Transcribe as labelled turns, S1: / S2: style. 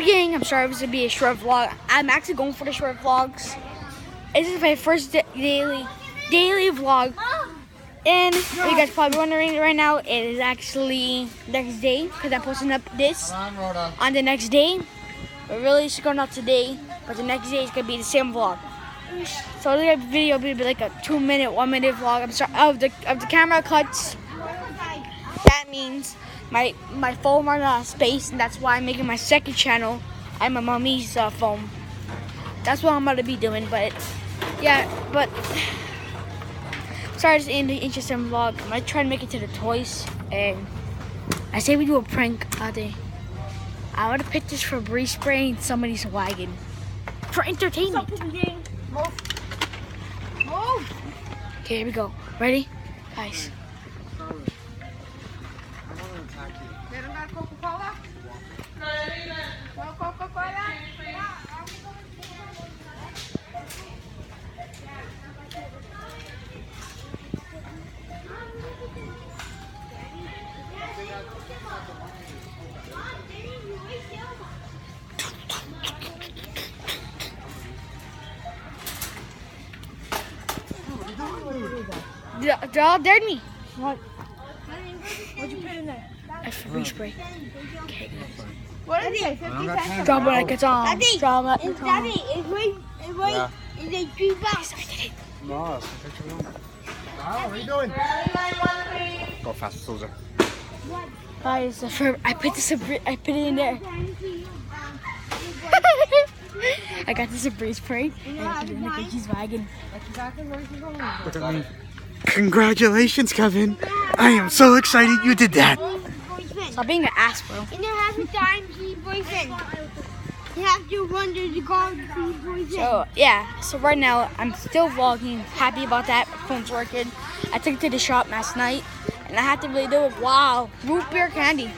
S1: beginning, I'm sorry if this would be a short vlog. I'm actually going for the short vlogs. This is my first daily vlog. And you guys probably wondering right now, it is actually next day because I'm posting up this on the next day. But really, it's going out today, but the next day is gonna be the same vlog. So the video will be like a 2-minute, 1-minute vlog. I'm sorry of the camera cuts. That means my phone runs out of space, and that's why I'm making my second channel on my mommy's phone. That's what I'm gonna be doing. But yeah, sorry, it's in the interesting vlog. I'm gonna try to make it to the toys, and I say we do a prank out there. I want to pick this Febreze spray in somebody's wagon for entertainment. Move. Okay, here we go. Ready, guys? They all dared me. What? What'd you put in there? A Febreze spray. Okay.
S2: What is it? 50 cents?
S1: Drop it like it's on.
S2: Daddy,
S1: Drop it.
S2: it's Daddy. It's right. It's a $3.
S1: I did it.
S3: No, it's a picture of him. Wow, what are you doing? Go fast, Susan.
S1: Guys, I put it in there. I got this Febreze spray and I put it in the Kiki's wagon.
S3: Look at me. Congratulations, Kevin. I am so excited you did that.
S1: Stop being an ass, bro.
S2: And you have to time to your boyfriend. You have to run to the car to see your boyfriend.
S1: So, yeah. So right now, I'm still vlogging. Happy about that. My phone's working. I took it to the shop last night. And I had to really do it. Wow. Root beer candy.